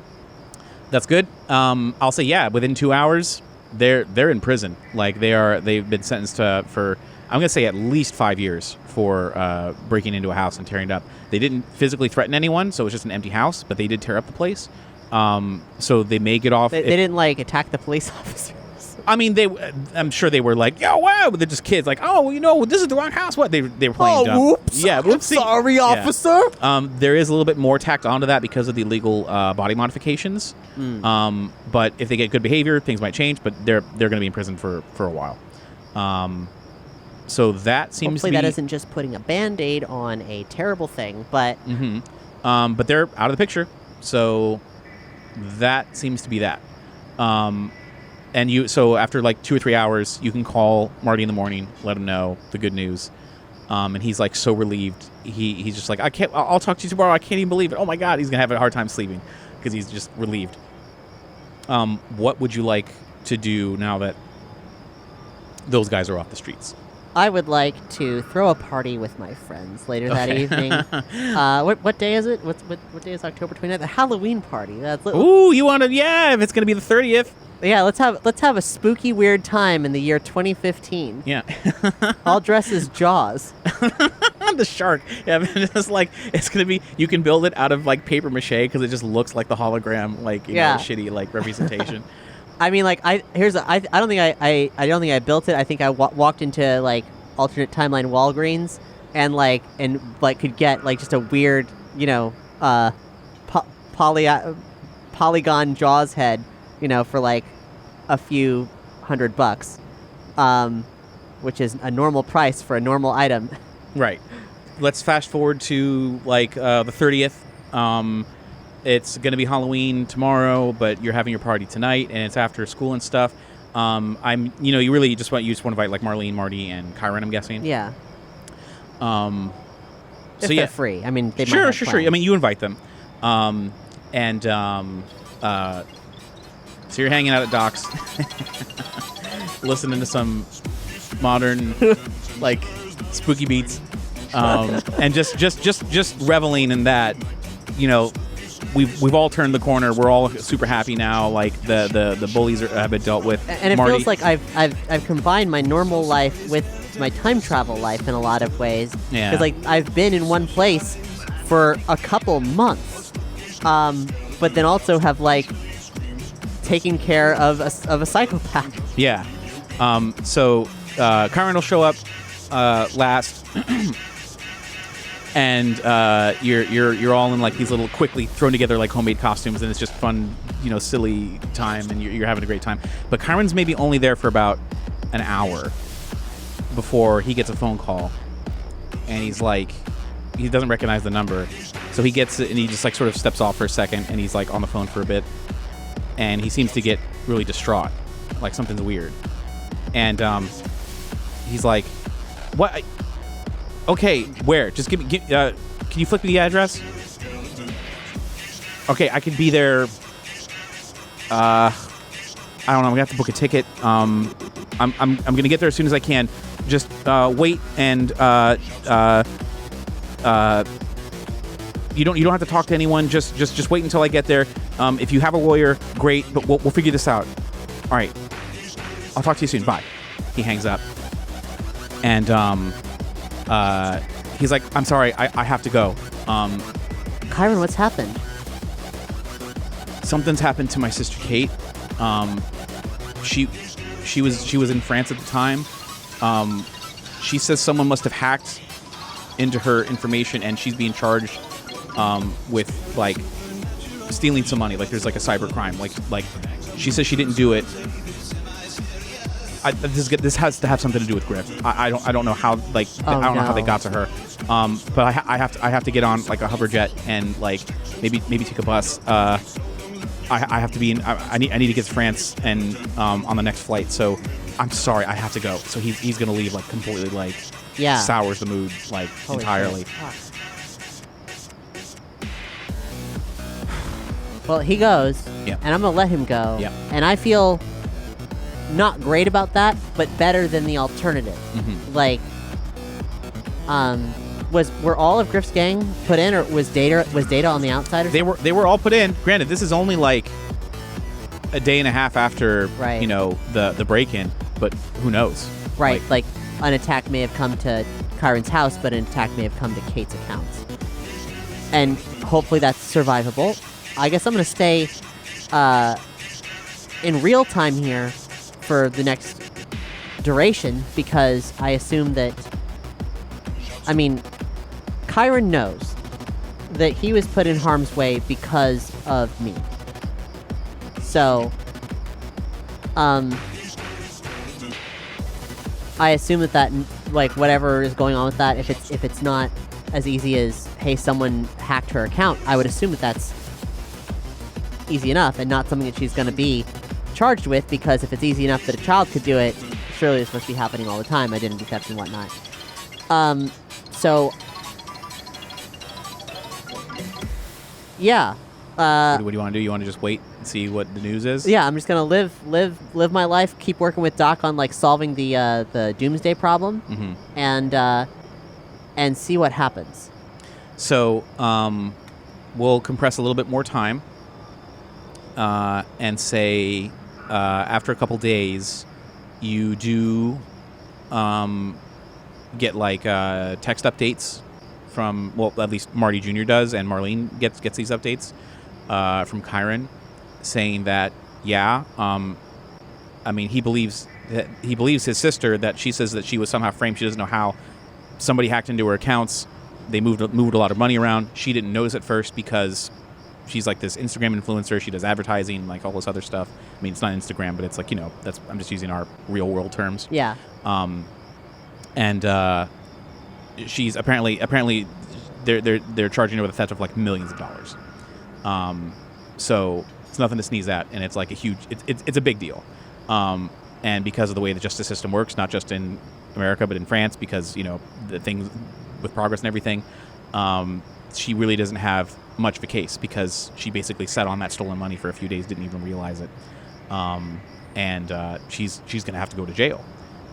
That's good. I'll say within 2 hours, they're in prison. Like they've been sentenced for I'm gonna say at least 5 years for breaking into a house and tearing it up. They didn't physically threaten anyone, so it was just an empty house, but they did tear up the place. So they may get off. They didn't like attack the police officers. I mean, I'm sure they were like, yo, wow, but they're just kids. Like, oh, this is the wrong house. What? They were playing dumb. Whoops. Yeah, whoopsie. Sorry, officer. There is a little bit more tacked onto that because of the illegal body modifications. But if they get good behavior, things might change. But they're going to be in prison for a while. So that seems Hopefully to be... that isn't just putting a Band-Aid on a terrible thing, but... but they're out of the picture, so that seems to be that. So after like 2 or 3 hours, you can call Marty in the morning, let him know the good news. And he's like so relieved. He's just like, I'll talk to you tomorrow. I can't even believe it. Oh my God, he's going to have a hard time sleeping because he's just relieved. What would you like to do now that those guys are off the streets? I would like to throw a party with my friends later that evening. What day is it? What day is October 29th? The Halloween party. Ooh, you want to? Yeah, if it's going to be the 30th. Yeah, let's have a spooky, weird time in the year 2015. Yeah. I'll dress as Jaws. The shark. Yeah, it's like it's gonna be. You can build it out of like paper mache because it just looks like the hologram, like you know, shitty like representation. I mean, like I don't think I built it. I think I walked into like alternate timeline Walgreens and could get like just a weird, you know, polygon Jaws head, you know, for like a few $100, which is a normal price for a normal item. Right. Let's fast forward to like the 30th. It's going to be Halloween tomorrow, but you're having your party tonight, and it's after school and stuff. You just want to invite like Marlene, Marty, and Kyron, I'm guessing. Yeah. If they're free. I mean, they might have sure. I mean, you invite them, so you're hanging out at Doc's, listening to some modern, like spooky beats, and just reveling in that. You know, we've all turned the corner. We're all super happy now. Like the bullies have been dealt with. And it Marty, feels like I've combined my normal life with my time travel life in a lot of ways. Yeah. Because like I've been in one place for a couple months, but then also have like taken care of a psychopath. Yeah. So Kyron will show up last. And you're all in like these little quickly thrown together like homemade costumes, and it's just fun, you know, silly time, and you're having a great time. But Kyron's maybe only there for about an hour before he gets a phone call, and he's like, he doesn't recognize the number, so he gets it, and he just like sort of steps off for a second, and he's like on the phone for a bit, and he seems to get really distraught, like something's weird, and he's like, what? Okay, where? Just give me. Can you flip me the address? Okay, I could be there. I don't know. I'm gonna have to book a ticket. I'm gonna get there as soon as I can. Just wait, and you don't have to talk to anyone. Just wait until I get there. If you have a lawyer, great. But we'll figure this out. All right. I'll talk to you soon. Bye. He hangs up, and he's like, I'm sorry, I have to go. Kyron, what's happened? Something's happened to my sister Kate. She was in France at the time. She says someone must have hacked into her information, and she's being charged with like stealing some money. Like there's like a cyber crime. Like she says she didn't do it. this has to have something to do with Griff. I don't know how I don't know how they got to her. But I have to get on like a hover jet and like maybe take a bus. I have to be in. I need to get to France and on the next flight. So I'm sorry, I have to go. So he's gonna leave like completely like sours the mood like Holy entirely. Well, he goes, Yeah. and I'm gonna let him go. Yeah. And I feel not great about that, but better than the alternative. Mm-hmm. Like, were all of Griff's gang put in, or was Data on the outside? Or something? They were all put in. Granted, this is only like a day and a half after Right. the break-in, but who knows? Right. Like an attack may have come to Kyron's house, but an attack may have come to Kate's accounts. And hopefully that's survivable. I guess I'm going to stay in real time here for the next duration, because I assume that... I mean, Kyron knows that he was put in harm's way because of me. So, I assume that like, whatever is going on with that, if it's not as easy as, hey, someone hacked her account, I would assume that that's easy enough and not something that she's going to be charged with, because if it's easy enough that a child could do it, surely it's supposed to be happening all the time, identity theft and whatnot. So, yeah. What do you want to do? You want to just wait and see what the news is? Yeah, I'm just gonna live my life, keep working with Doc on like solving the doomsday problem, and see what happens. So, we'll compress a little bit more time, and say after a couple days, you do get like text updates from, well, at least Marty Jr. does, and Marlene gets these updates from Kyron, saying that I mean, he believes his sister, that she says that she was somehow framed. She doesn't know how. Somebody hacked into her accounts. They moved a lot of money around. She didn't notice at first because she's like this Instagram influencer. She does advertising, like all this other stuff. I mean, it's not Instagram, but it's like, that's, I'm just using our real world terms. Yeah. And she's apparently they're charging her with a theft of like millions of dollars. So it's nothing to sneeze at, and it's like a huge, it's a big deal. And because of the way the justice system works, not just in America but in France, because the things with progress and everything, she really doesn't have much of a case, because she basically sat on that stolen money for a few days, didn't even realize it, and she's gonna have to go to jail.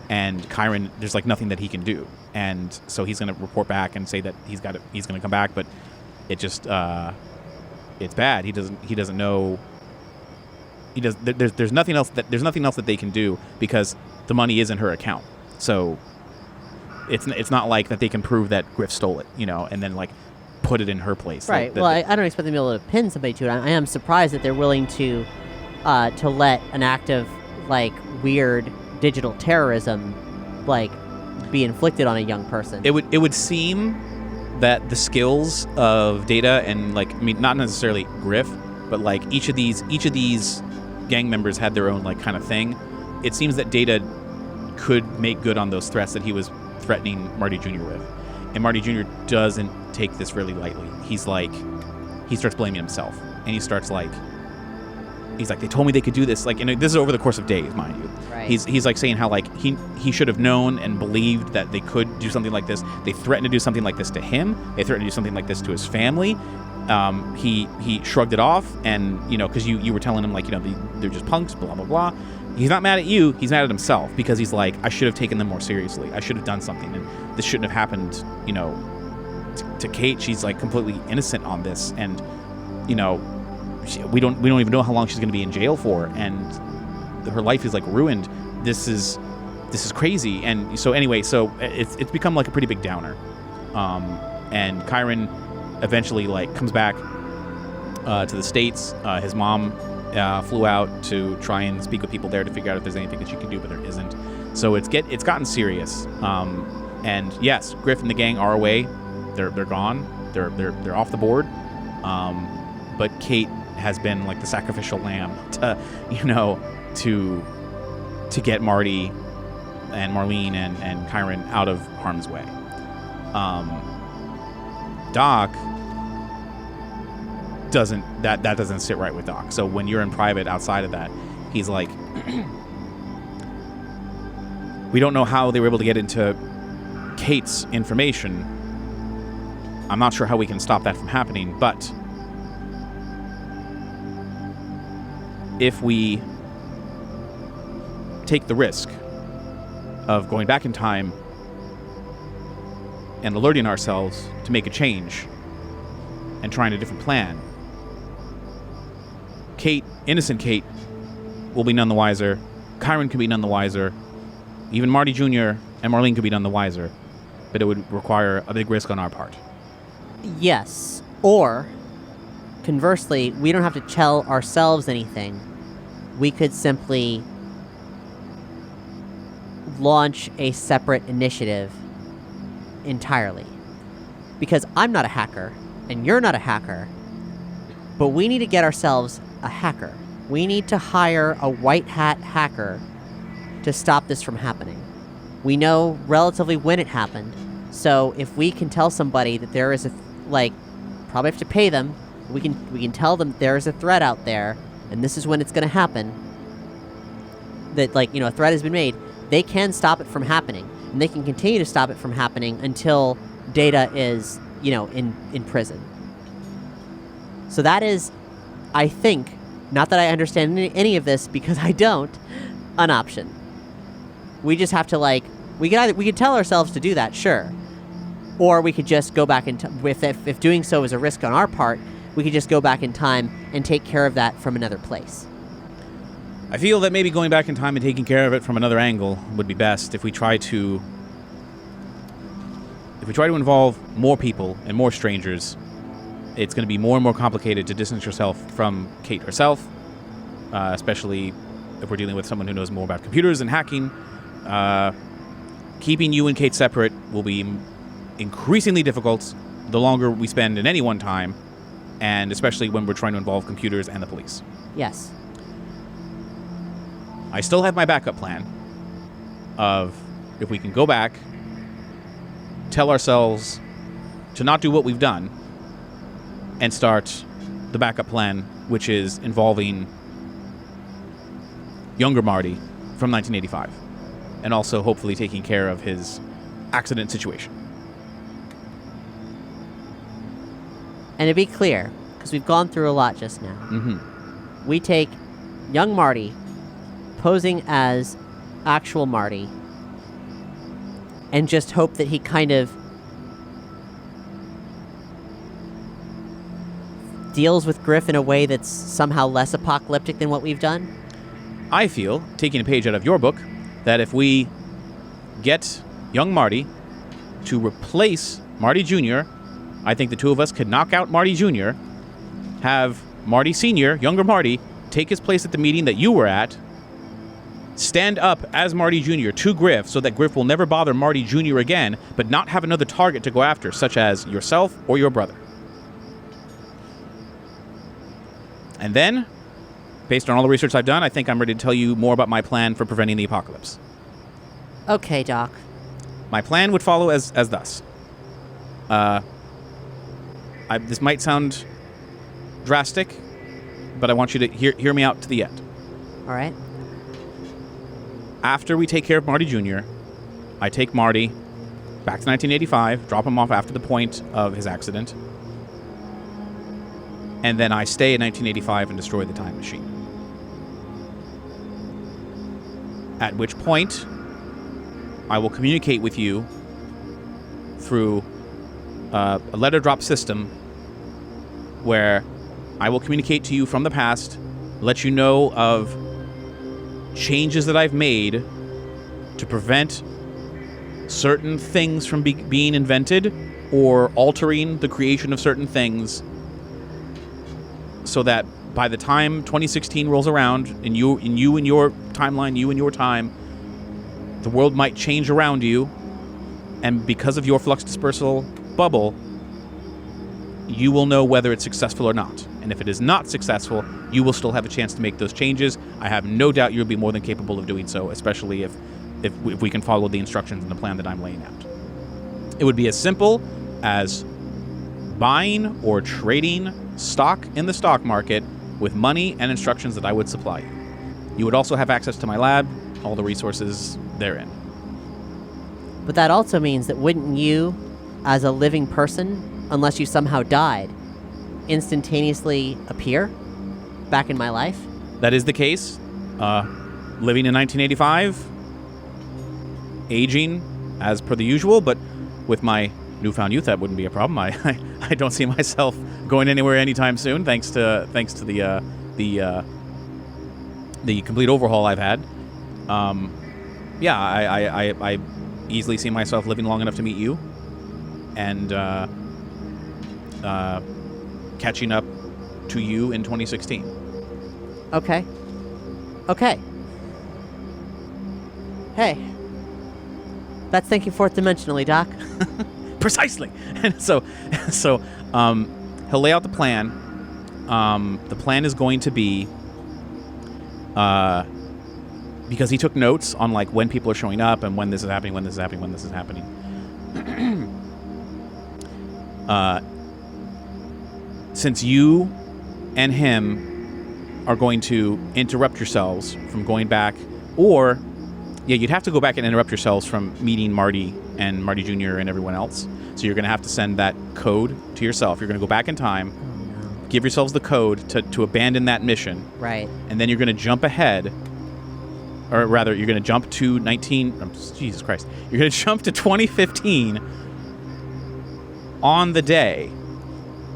And Kyron, there's like nothing that he can do, and so he's gonna report back and say that he's gonna come back, but it just it's bad. He doesn't know. There's nothing else that they can do, because the money is in her account. So it's not like that they can prove that Griff stole it, and then like put it in her place. Right. I don't expect them to be able to pin somebody to it. I am surprised that they're willing to let an act of like weird digital terrorism like be inflicted on a young person. It would seem that the skills of Data and like, I mean, not necessarily Griff, but like each of these gang members had their own like kind of thing. It seems that Data could make good on those threats that he was threatening Marty Jr. with, and Marty Jr. doesn't take this really lightly. He starts blaming himself, and he's like, they told me they could do this, like, and this is over the course of days, mind you. Right. He's like saying how like he should have known and believed that they could do something like this. They threatened to do something like this to him. They threatened to do something like this to his family. He shrugged it off, and because you were telling him like they're just punks, blah blah blah. He's not mad at you. He's mad at himself, because he's like, I should have taken them more seriously. I should have done something, and this shouldn't have happened. To Kate, she's like completely innocent on this, and we don't even know how long she's going to be in jail for, and her life is like ruined. This is crazy. And so anyway, it's become like a pretty big downer. And Kyron eventually like comes back to the States. His mom flew out to try and speak with people there to figure out if there's anything that she can do, but there isn't. So it's gotten serious. And yes, Griff and the gang are away. They're gone. They're off the board. But Kate has been like the sacrificial lamb to get Marty and Marlene and Kyron out of harm's way. Doc that doesn't sit right with Doc. So when you're in private outside of that, he's like, we don't know how they were able to get into Kate's information. I'm not sure how we can stop that from happening, but if we take the risk of going back in time and alerting ourselves to make a change and trying a different plan, Kate, innocent Kate, will be none the wiser. Kyron could be none the wiser. Even Marty Jr. and Marlene could be none the wiser. But it would require a big risk on our part. Yes. Or, conversely, we don't have to tell ourselves anything. We could simply launch a separate initiative entirely. Because I'm not a hacker, and you're not a hacker, but we need to get ourselves a hacker. We need to hire a white hat hacker to stop this from happening. We know relatively when it happened, so if we can tell somebody that there is probably have to pay them, we can tell them there is a threat out there, and this is when it's going to happen, that, a threat has been made, they can stop it from happening, and they can continue to stop it from happening until Data is, in prison. So that is, I think, not that I understand any of this, because I don't, an option. We just have to, we could tell ourselves to do that, sure. Or we could just go back in time. If doing so is a risk on our part, we could just go back in time and take care of that from another place. I feel that maybe going back in time and taking care of it from another angle would be best if we try to involve more people and more strangers. It's going to be more and more complicated to distance yourself from Kate herself, especially if we're dealing with someone who knows more about computers and hacking. Keeping you and Kate separate will be increasingly difficult the longer we spend in any one time, and especially when we're trying to involve computers and the police. Yes. I still have my backup plan of if we can go back, tell ourselves to not do what we've done, and start the backup plan, which is involving younger Marty from 1985, and also hopefully taking care of his accident situation. And to be clear, because we've gone through a lot just now, we take young Marty posing as actual Marty and just hope that he kind of deals with Griff in a way that's somehow less apocalyptic than what we've done. I feel, taking a page out of your book, that if we get young Marty to replace Marty Jr., I think the two of us could knock out Marty Jr., have Marty Sr., younger Marty, take his place at the meeting that you were at, stand up as Marty Jr. to Griff so that Griff will never bother Marty Jr. again, but not have another target to go after, such as yourself or your brother. And then, based on all the research I've done, I think I'm ready to tell you more about my plan for preventing the apocalypse. Okay, Doc. My plan would follow as thus. This might sound drastic, but I want you to hear me out to the end. All right. After we take care of Marty Jr., I take Marty back to 1985, drop him off after the point of his accident, and then I stay in 1985 and destroy the time machine. At which point, I will communicate with you through a letter drop system where I will communicate to you from the past, let you know of changes that I've made to prevent certain things from being invented or altering the creation of certain things, so that by the time 2016 rolls around and you and your timeline, you and your time, the world might change around you, and because of your flux dispersal bubble, you will know whether it's successful or not. And if it is not successful, you will still have a chance to make those changes. I have no doubt you'll be more than capable of doing so, especially if if we can follow the instructions and the plan that I'm laying out. It would be as simple as buying or trading stock in the stock market with money and instructions that I would supply you. You would also have access to my lab, all the resources therein. But that also means that wouldn't you, as a living person, unless you somehow died, instantaneously appear back in my life? That is the case. Living in 1985, aging as per the usual, but with my newfound youth, that wouldn't be a problem. I don't see myself going anywhere anytime soon, thanks to the complete overhaul I've had. I easily see myself living long enough to meet you, and catching up to you in 2016. Okay. Hey. That's thinking fourth dimensionally, Doc. Precisely. And so he'll lay out the plan. The plan is going to be, because he took notes on like when people are showing up and when this is happening, since you and him are going to interrupt yourselves from going back, or you'd have to go back and interrupt yourselves from meeting Marty and Marty Jr. and everyone else. So you're going to have to send that code to yourself. You're going to go back in time, give yourselves the code to abandon that mission. Right. And then you're going to jump ahead, or rather, you're going to jump to Jesus Christ. You're going to jump to 2015 on the day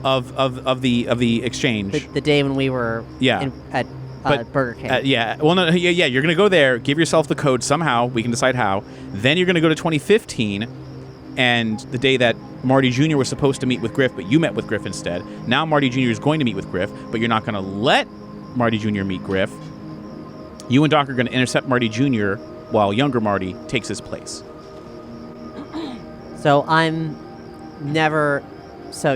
of the exchange. The day when we were at Burger King. You're going to go there, give yourself the code somehow. We can decide how. Then you're going to go to 2015, and the day that Marty Jr. was supposed to meet with Griff, but you met with Griff instead. Now Marty Jr. is going to meet with Griff, but you're not going to let Marty Jr. meet Griff. You and Doc are going to intercept Marty Jr. while younger Marty takes his place. So I'm never... So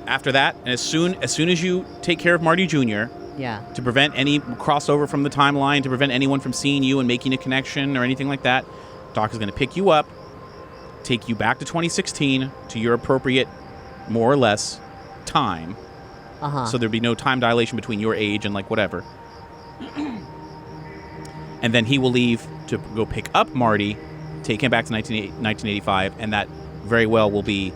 after that, and as soon as you take care of Marty Jr., to prevent any crossover from the timeline, to prevent anyone from seeing you and making a connection or anything like that, Doc is going to pick you up, take you back to 2016 to your appropriate, more or less, time. So there'd be no time dilation between your age and like whatever. And then he will leave to go pick up Marty, take him back to 1985, and that very well will be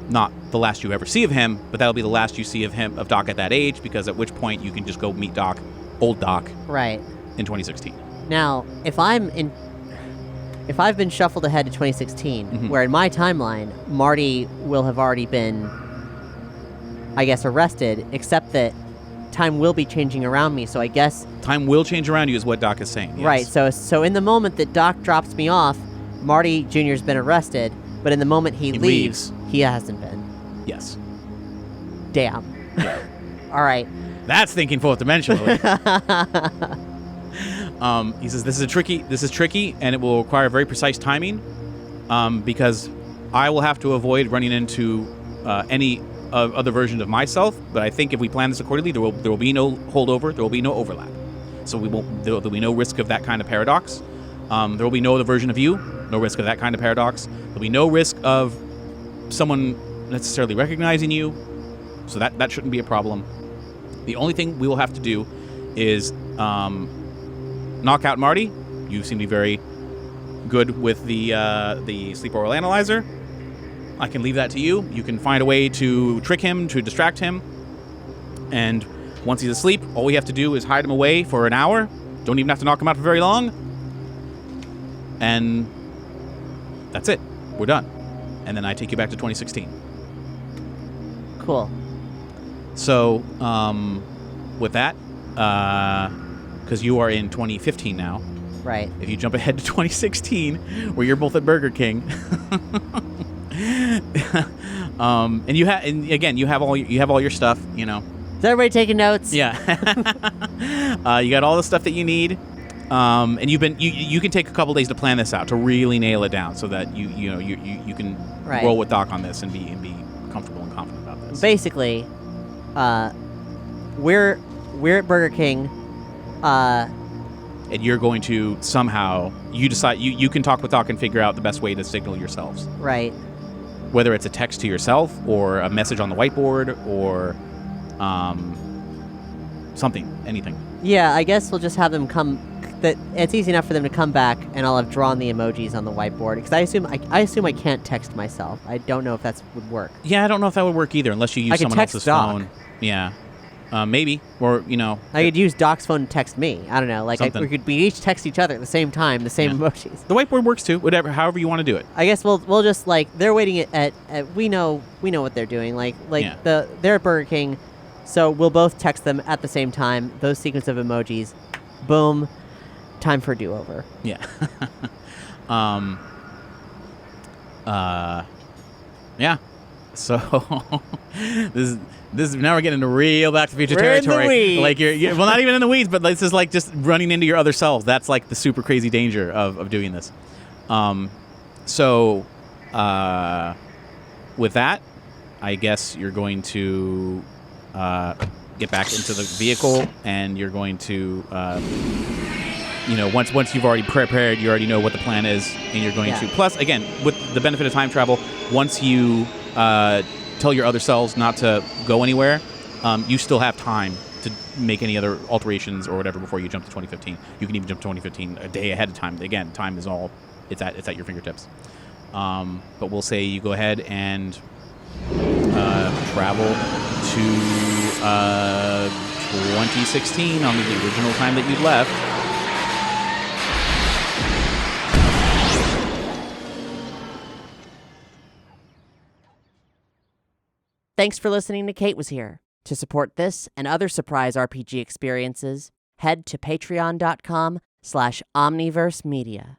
not the last you ever see of him, but that'll be the last you see of Doc at that age, because at which point you can just go meet Doc, old Doc, right, in 2016. Now, if I've been shuffled ahead to 2016, where in my timeline Marty will have already been, I guess, arrested, except that time will be changing around me, so I guess time will change around you is what Doc is saying. Yes. Right. So in the moment that Doc drops me off, Marty Jr.'s been arrested. But in the moment he leaves, he hasn't been. Yes. Damn. All right. That's thinking fourth dimensionally. He says this is tricky, and it will require very precise timing, because I will have to avoid running into any other version of myself. But I think if we plan this accordingly, there will be no holdover, there will be no overlap. So there'll be no risk of that kind of paradox. There will be no other version of you, no risk of that kind of paradox. There'll be no risk of someone necessarily recognizing you, so that shouldn't be a problem. The only thing we will have to do is knock out Marty. You seem to be very good with the sleep oral analyzer. I can leave that to you. You can find a way to trick him, to distract him, and once he's asleep, all we have to do is hide him away for an hour. Don't even have to knock him out for very long. And that's it. We're done. And then I take you back to 2016. Cool. So, with that, because you are in 2015 now. Right. If you jump ahead to 2016, where you're both at Burger King, and you have all your stuff. You know. Is everybody taking notes? Yeah. You got all the stuff that you need. And you can take a couple days to plan this out, to really nail it down, so that you can roll with Doc on this and be comfortable and confident about this. Basically, we're at Burger King. and you're going to somehow, you decide, you can talk the talk and figure out the best way to signal yourselves. Right. Whether it's a text to yourself or a message on the whiteboard or something, anything. Yeah, I guess we'll just have them come. That it's easy enough for them to come back, and I'll have drawn the emojis on the whiteboard. Because I assume I can't text myself. I don't know if that would work. Yeah, I don't know if that would work either, unless you use someone else's Doc. phone. Yeah, maybe, or I could use Doc's phone to text me. I don't know. Like we could each text each other at the same time, the same emojis. The whiteboard works too. Whatever, however you want to do it. I guess we'll just they're waiting at we know what they're doing. They're at Burger King, so we'll both text them at the same time. Those sequence of emojis, boom. Time for a do-over. Yeah. Yeah. So this is now we're getting into real Back to the Future territory. In the weeds. Like you're well, not even in the weeds, but this is like just running into your other selves. That's like the super crazy danger of doing this. So with that, I guess you're going to get back into the vehicle, and you're going to. Once you've already prepared, you already know what the plan is, and you're going to. Plus, again, with the benefit of time travel, once you tell your other selves not to go anywhere, you still have time to make any other alterations or whatever before you jump to 2015. You can even jump to 2015 a day ahead of time. Again, time is all it's at your fingertips. But we'll say you go ahead and travel to 2016 on the original time that you left. Thanks for listening to Kate Was Here. To support this and other surprise RPG experiences, head to patreon.com/omniverse media.